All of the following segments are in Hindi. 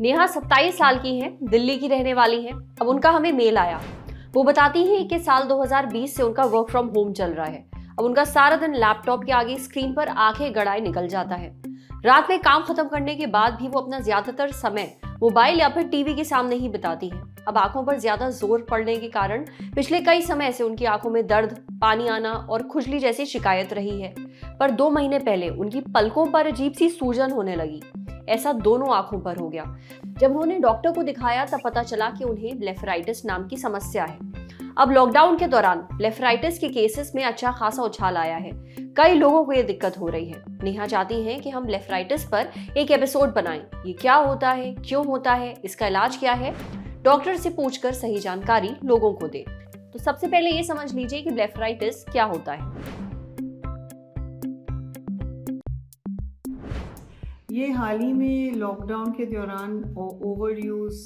नेहा 27 साल की हैं, दिल्ली की रहने वाली हैं। अब उनका हमें मेल आया। वो बताती हैं कि साल 2020 से उनका वर्क फ्रॉम होम चल रहा है। अब उनका सारा दिन लैपटॉप के आगे स्क्रीन पर आंखें गड़ाए निकल जाता है। रात में काम खत्म करने के बाद भी वो अपना ज्यादातर समय मोबाइल या फिर टीवी के सामने ही बिताती है। अब आंखों पर ज्यादा जोर पड़ने के कारण पिछले कई समय से उनकी आंखों में दर्द, पानी आना और खुजली जैसी शिकायत रही है। पर 2 महीने पहले उनकी पलकों पर अजीब सी सूजन होने लगी। ऐसा दोनों आंखों पर हो गया। जब उन्होंने डॉक्टर को दिखाया तब पता चला कि उन्हें ब्लेफराइटिस नाम की समस्या है। अब लॉकडाउन के दौरान ब्लेफराइटिस के केसेस में अच्छा खासा उछाल आया है। कई लोगों को ये दिक्कत हो रही है। नेहा चाहती हैं कि हम ब्लेफराइटिस पर एक एपिसोड बनाएं। ये क्या होता है, क्यों होता है, इसका इलाज क्या है, डॉक्टर से पूछकर सही जानकारी लोगों को दें। तो सबसे पहले ये समझ लीजिए कि ब्लेफराइटिस क्या होता है। ये हाल ही में लॉकडाउन के दौरान ओवर यूज़,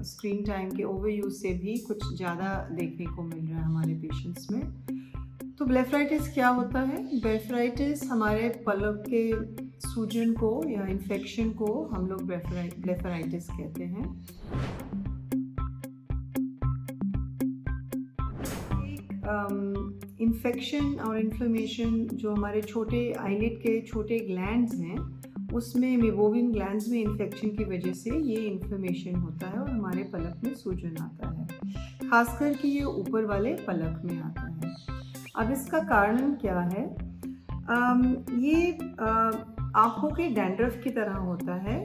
स्क्रीन टाइम के ओवर यूज़ से भी कुछ ज़्यादा देखने को मिल रहा है हमारे पेशेंट्स में। तो ब्लेफराइटिस क्या होता है? ब्लेफराइटिस हमारे पलक के सूजन को या इन्फेक्शन को हम लोग ब्लेफराइटिस कहते हैं। इन्फेक्शन और इन्फ्लेमेशन जो हमारे छोटे आईलिड के छोटे ग्लैंड्स हैं, उसमें मेबोविन ग्लैंड्स में इन्फेक्शन की वजह से ये इन्फ्लेमेशन होता है और हमारे पलक में सूजन आता है। खासकर कि ये ऊपर वाले पलक में आता है। अब इसका कारण क्या है? ये आँखों के डैंड्रफ की तरह होता है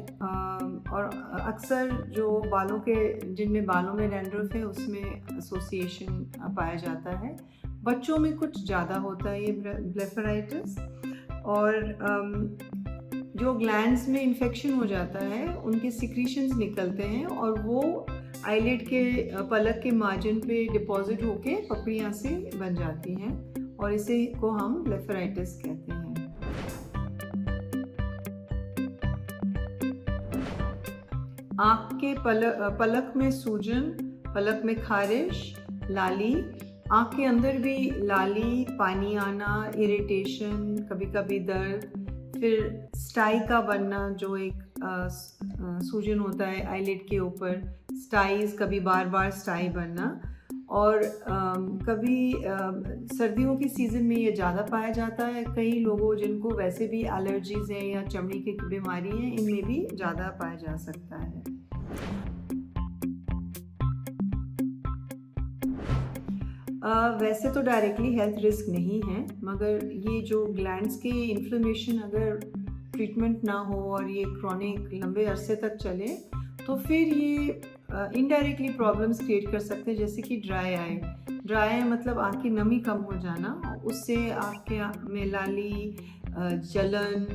और अक्सर जो बालों के, जिनमें बालों में डैंड्रफ है, उसमें एसोसिएशन पाया जाता है। बच्चों में कुछ ज़्यादा होता है ये ब्लेफराइटिस। और जो ग्लैंड्स में इन्फेक्शन हो जाता है, उनके सिक्रीशंस निकलते हैं और वो आईलिड के पलक के मार्जिन पे डिपॉजिट होके पपड़ियाँ से बन जाती हैं और इसे को हम ब्लेफराइटिस कहते हैं। आँख के पलक में सूजन, पलक में खारिश, लाली, आँख के अंदर भी लाली, पानी आना, इरिटेशन, कभी कभी दर्द, फिर स्टाई का बनना जो एक सूजन होता है आईलिड के ऊपर, स्टाइज, कभी बार बार स्टाई बनना। और कभी सर्दियों की सीज़न में ये ज़्यादा पाया जाता है। कई लोगों जिनको वैसे भी एलर्जीज़ हैं या चमड़ी की बीमारी है, इनमें भी ज़्यादा पाया जा सकता है। वैसे तो डायरेक्टली हेल्थ रिस्क नहीं है, मगर ये जो ग्लैंड्स के इन्फ्लेमेशन अगर ट्रीटमेंट ना हो और ये क्रॉनिक लंबे अरसे तक चले, तो फिर ये इनडायरेक्टली प्रॉब्लम्स क्रिएट कर सकते हैं, जैसे कि ड्राई आई मतलब आँख की नमी कम हो जाना। उससे आपके में लाली, जलन,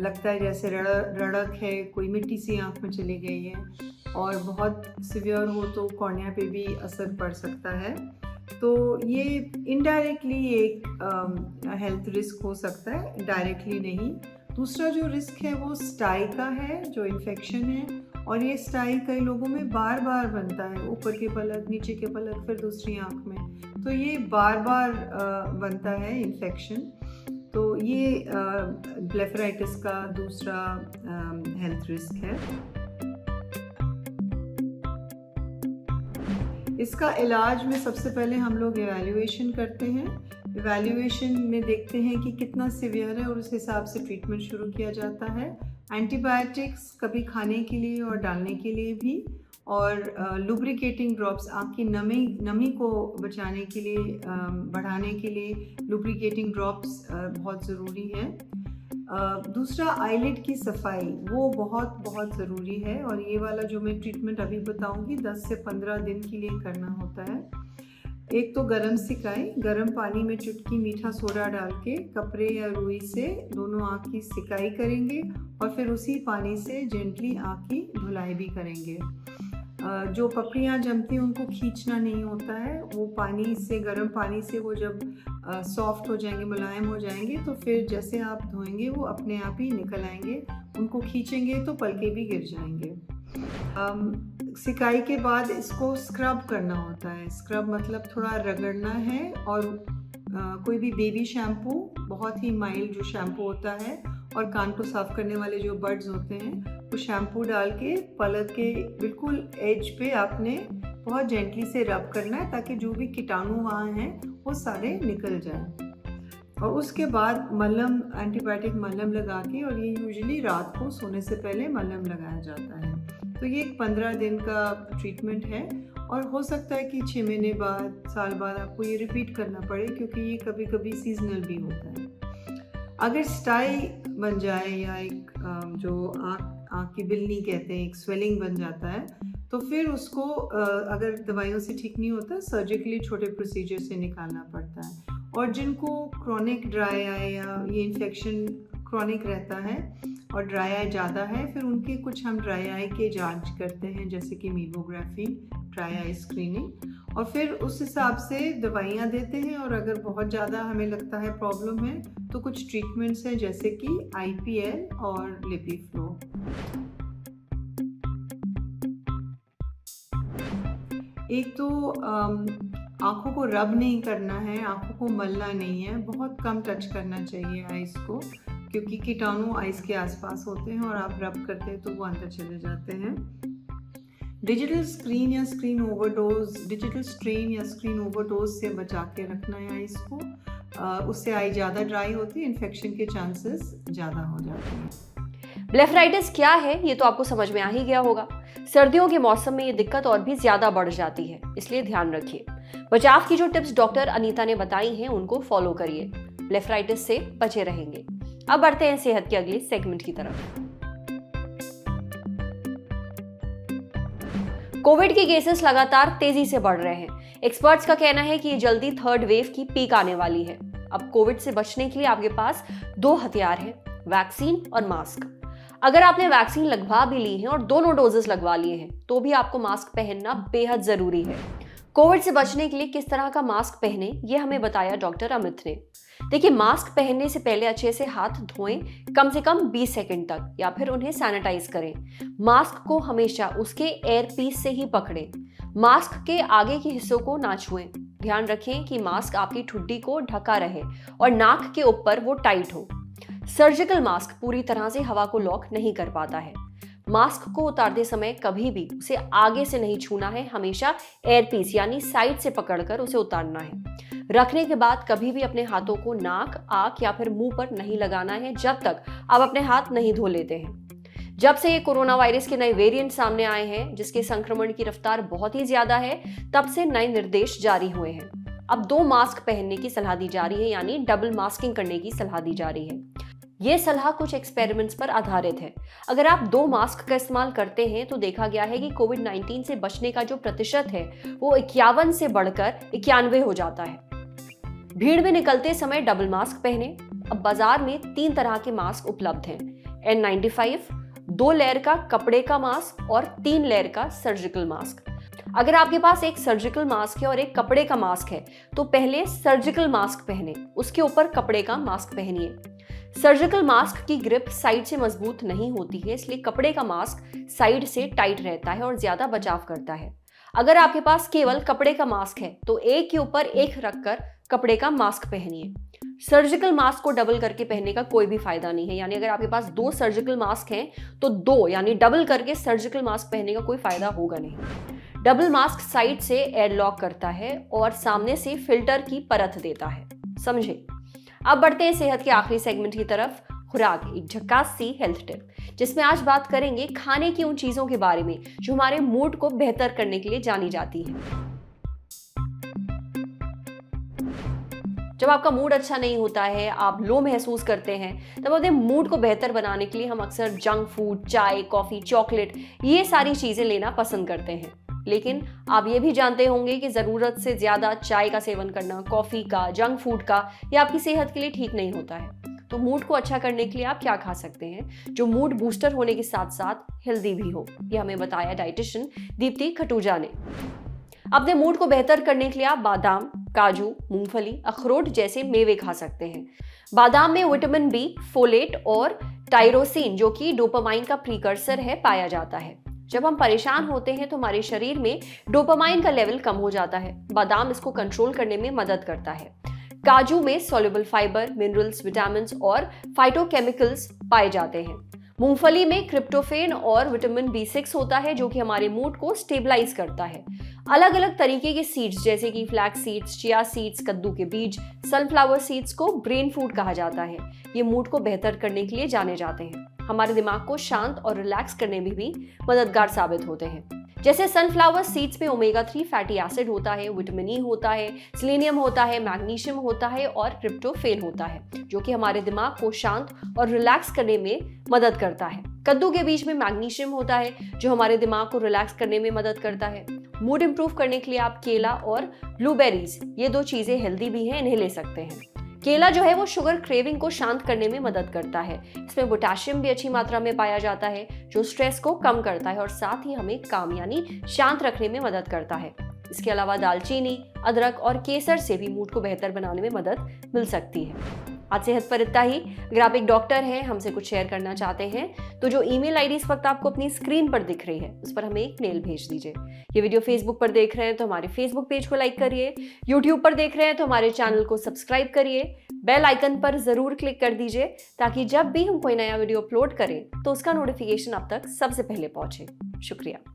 लगता है जैसे रड़क है, कोई मिट्टी सी आँख में चली गई है, और बहुत सिवियर हो तो कॉर्निया पे भी असर पड़ सकता है। तो ये इनडायरेक्टली एक हेल्थ रिस्क हो सकता है, डायरेक्टली नहीं। दूसरा जो रिस्क है वो स्टाई का है, जो इन्फेक्शन है, और ये स्टाई कई लोगों में बार बार बनता है, ऊपर के पलक, नीचे के पलक, फिर दूसरी आँख में। तो ये बार बार बनता है इन्फेक्शन। तो ये ब्लेफराइटिस का दूसरा हेल्थ रिस्क है। इसका इलाज में सबसे पहले हम लोग एवेल्युएशन करते हैं। एवेल्युएशन में देखते हैं कि कितना सीवियर है और उस हिसाब से ट्रीटमेंट शुरू किया जाता है। एंटीबायोटिक्स कभी खाने के लिए और डालने के लिए भी, और लुब्रिकेटिंग ड्रॉप्स आँख की नमी को बचाने के लिए, बढ़ाने के लिए लुब्रिकेटिंग ड्रॉप्स बहुत ज़रूरी है। दूसरा आईलिड की सफाई, वो बहुत ज़रूरी है, और ये वाला जो मैं ट्रीटमेंट अभी बताऊंगी 10 से 15 दिन के लिए करना होता है। एक तो गरम सिकाई, गरम पानी में चुटकी मीठा सोडा डाल के कपड़े या रुई से दोनों आँख की सिकाई करेंगे और फिर उसी पानी से जेंटली आँख की धुलाई भी करेंगे। जो पपड़ियाँ जमती हैं उनको खींचना नहीं होता है। वो पानी से, गर्म पानी से वो जब सॉफ्ट हो जाएंगे, मुलायम हो जाएंगे, तो फिर जैसे आप धोएंगे वो अपने आप ही निकल आएंगे। उनको खींचेंगे तो पलके भी गिर जाएंगे। सिकाई के बाद इसको स्क्रब करना होता है। स्क्रब मतलब थोड़ा रगड़ना है और कोई भी बेबी शैम्पू, बहुत ही माइल्ड जो शैम्पू होता है, और कान को साफ करने वाले जो बड्स होते हैं, वो शैम्पू डाल के पलक के बिल्कुल एज पे आपने बहुत जेंटली से रब करना है, ताकि जो भी कीटाणु वहाँ हैं वो सारे निकल जाएं। और उसके बाद मलहम, एंटीबायोटिक मलहम लगा के, और ये यूजुअली रात को सोने से पहले मलहम लगाया जाता है। तो ये एक 15 दिन का ट्रीटमेंट है, और हो सकता है कि 6 महीने बाद, साल बाद आपको ये रिपीट करना पड़े, क्योंकि ये कभी कभी सीजनल भी होता है। अगर स्टाई बन जाए या एक जो आँख की बिल्ली कहते हैं, एक स्वेलिंग बन जाता है, तो फिर उसको अगर दवाइयों से ठीक नहीं होता, सर्जिकली छोटे प्रोसीजर से निकालना पड़ता है। और जिनको क्रॉनिक ड्राई आई या ये इन्फेक्शन क्रॉनिक रहता है और ड्राई आई ज़्यादा है, फिर उनके कुछ हम ड्राई आई के जांच करते हैं, जैसे कि मीमोग्राफी, ड्राई आई स्क्रीनिंग, और फिर उस हिसाब से दवाइयाँ देते हैं। और अगर बहुत ज़्यादा हमें लगता है प्रॉब्लम है, तो कुछ ट्रीटमेंट्स हैं, जैसे कि IPL और लिपिफ्लो। एक तो आँखों को रब नहीं करना है, आँखों को मलना नहीं है, बहुत कम टच करना चाहिए आइज़ को, क्योंकि कीटाणु आइज़ के आसपास होते हैं, और आप रब करते हैं तो वो अंदर चले जाते हैं। डिजिटल स्ट्रेन या स्क्रीन ओवरडोज से बचा के रखना है आइज़ को। उससे आई ज़्यादा ड्राई होती है, इन्फेक्शन के चांसेस ज़्यादा हो जाते हैं। ब्लेफराइटिस क्या है ये तो आपको समझ में आ ही गया होगा। सर्दियों के मौसम में ये दिक्कत और भी ज्यादा बढ़ जाती है, इसलिए ध्यान रखिए। बचाव की जो टिप्स डॉक्टर अनीता ने बताई हैं उनको फॉलो करिए, ब्लेफराइटिस से बचे रहेंगे। अब बढ़ते हैं सेहत के अगले सेगमेंट की तरफ। कोविड के केसेस लगातार तेजी से बढ़ रहे हैं। एक्सपर्ट्स का कहना है कि ये जल्दी थर्ड वेव की पीक आने वाली है। अब कोविड से बचने के लिए आपके पास 2 हथियार हैं, वैक्सीन और मास्क। अगर आपने वैक्सीन लगवा भी ली है और दोनों डोजेस लगवा लिए हैं, तो भी आपको मास्क पहनना बेहद जरूरी है। कोविड से बचने के लिए किस तरह का मास्क पहने, ये हमें बताया डॉक्टर अमित ने। देखिए, मास्क पहनने से पहले अच्छे से हाथ धोएं, कम से कम 20 सेकंड तक, या फिर उन्हें सैनिटाइज करें। मास्क को हमेशा उसके एयर पीस से ही पकड़ें। मास्क के आगे के हिस्सों को ना छुएं। ध्यान रखें कि मास्क आपकी ठुड्डी को ढका रहे और नाक के ऊपर वो टाइट हो। सर्जिकल मास्क पूरी तरह से हवा को लॉक नहीं कर पाता है। मास्क को उतारते समय कभी भी उसे आगे से नहीं छूना है, हमेशा एयर पीस यानी साइड से पकड़कर उसे उतारना है। रखने के बाद कभी भी अपने हाथों को नाक, आंख या फिर मुंह पर नहीं लगाना है, जब तक आप अपने हाथ नहीं धो लेते हैं। जब से ये कोरोना वायरस के नए वेरिएंट सामने आए हैं, जिसके संक्रमण की रफ्तार बहुत ही ज्यादा है, तब से नए निर्देश जारी हुए हैं। अब 2 मास्क पहनने की सलाह दी जा रही है, यानी डबल मास्किंग करने की सलाह दी जा रही है। ये सलाह कुछ एक्सपेरिमेंट्स पर आधारित है। अगर आप 2 मास्क का इस्तेमाल करते हैं तो देखा गया है कि कोविड-19 से बचने का जो प्रतिशत है वो 51 से बढ़कर 91 हो जाता है। भीड़ में निकलते समय डबल मास्क पहने। अब बाजार में 3 तरह के मास्क उपलब्ध हैं, N95, 2 लेयर का कपड़े का मास्क और 3 लेयर का सर्जिकल मास्क। अगर आपके पास एक सर्जिकल मास्क है और एक कपड़े का मास्क है, तो पहले सर्जिकल मास्क पहने, उसके ऊपर कपड़े का मास्क पहनिए। सर्जिकल मास्क की ग्रिप साइड से मजबूत नहीं होती है, इसलिए कपड़े का मास्क साइड से टाइट रहता है और ज्यादा बचाव करता है। अगर आपके पास केवल कपड़े का मास्क है तो एक के ऊपर एक रखकर कपड़े का मास्क पहनिए। सर्जिकल मास्क को डबल करके पहनने का कोई भी फायदा नहीं है, यानी अगर आपके पास 2 सर्जिकल मास्क हैं तो 2 यानी डबल करके सर्जिकल मास्क पहनने का कोई फायदा होगा नहीं। डबल मास्क साइड से एयर लॉक करता है और सामने से फिल्टर की परत देता है, समझे। अब बढ़ते हैं सेहत के आखिरी सेगमेंट की तरफ, खुराक, एक झक्कास सी हेल्थ टिप, जिसमें आज बात करेंगे खाने की उन चीजों के बारे में जो हमारे मूड को बेहतर करने के लिए जानी जाती है। जब आपका मूड अच्छा नहीं होता है, आप लो महसूस करते हैं, तब अपने मूड को बेहतर बनाने के लिए हम अक्सर जंक फूड, चाय, कॉफी, चॉकलेट, ये सारी चीजें लेना पसंद करते हैं। लेकिन आप ये भी जानते होंगे कि ज़रूरत से ज़्यादा चाय का सेवन करना, कॉफ़ी का, जंक फूड का, ये आपकी सेहत के लिए ठीक नहीं होता है। तो मूड को अच्छा करने के लिए आप क्या खा सकते हैं जो मूड बूस्टर होने के साथ साथ हेल्दी भी हो, ये हमें बताया डाइटिशियन दीप्ति खटूजा ने। अपने मूड को बेहतर करने के लिए आप बादाम, काजू, मूंगफली, अखरोट जैसे मेवे खा सकते हैं। बादाम में विटामिन बी, फोलेट और टायरोसिन, जो कि डोपामाइन का प्रीकर्सर है, पाया जाता है। जब हम परेशान होते हैं तो हमारे शरीर में डोपामाइन का लेवल कम हो जाता है। बादाम इसको कंट्रोल करने में मदद करता है। काजू में सॉल्युबल फाइबर, मिनरल्स, विटामिन और फाइटोकेमिकल्स पाए जाते हैं। मूंगफली में क्रिप्टोफेन और विटामिन B6 होता है जो कि हमारे मूड को स्टेबलाइज करता है। अलग अलग तरीके के सीड्स जैसे कि फ्लैक्स सीड्स, चिया सीड्स, कद्दू के बीज, सनफ्लावर सीड्स को ब्रेन फूड कहा जाता है। ये मूड को बेहतर करने के लिए जाने जाते हैं। हमारे दिमाग को शांत और रिलैक्स करने में भी मददगार साबित होते हैं। जैसे सनफ्लावर सीड्स में ओमेगा 3 फैटी एसिड होता है, विटामिन ई होता है, सेलेनियम होता है, मैग्नीशियम होता है और ट्रिप्टोफेन होता है जो कि हमारे दिमाग को शांत और रिलैक्स करने में मदद करता है। कद्दू के बीज में मैग्नीशियम होता है जो हमारे दिमाग को रिलैक्स करने में मदद करता है। मूड इंप्रूव करने के लिए आप केला और ब्लूबेरीज, ये 2 चीजें हेल्दी भी हैं, इन्हें ले सकते हैं। केला जो है वो शुगर क्रेविंग को शांत करने में मदद करता है। इसमें पोटेशियम भी अच्छी मात्रा में पाया जाता है जो स्ट्रेस को कम करता है और साथ ही हमें काम यानी शांत रखने में मदद करता है। इसके अलावा दालचीनी, अदरक और केसर से भी मूड को बेहतर बनाने में मदद मिल सकती है। आज सेहत पर इतना ही। अगर आप एक डॉक्टर हैं, हमसे कुछ शेयर करना चाहते हैं तो जो ईमेल आईडी इस वक्त आपको अपनी स्क्रीन पर दिख रही है उस पर हमें एक मेल भेज दीजिए। ये वीडियो फेसबुक पर देख रहे हैं तो हमारे फेसबुक पेज को लाइक करिए, यूट्यूब पर देख रहे हैं तो हमारे चैनल को सब्सक्राइब करिए, बेल आइकन पर जरूर क्लिक कर दीजिए ताकि जब भी हम कोई नया वीडियो अपलोड करें तो उसका नोटिफिकेशन आप तक सबसे पहले पहुंचे। शुक्रिया।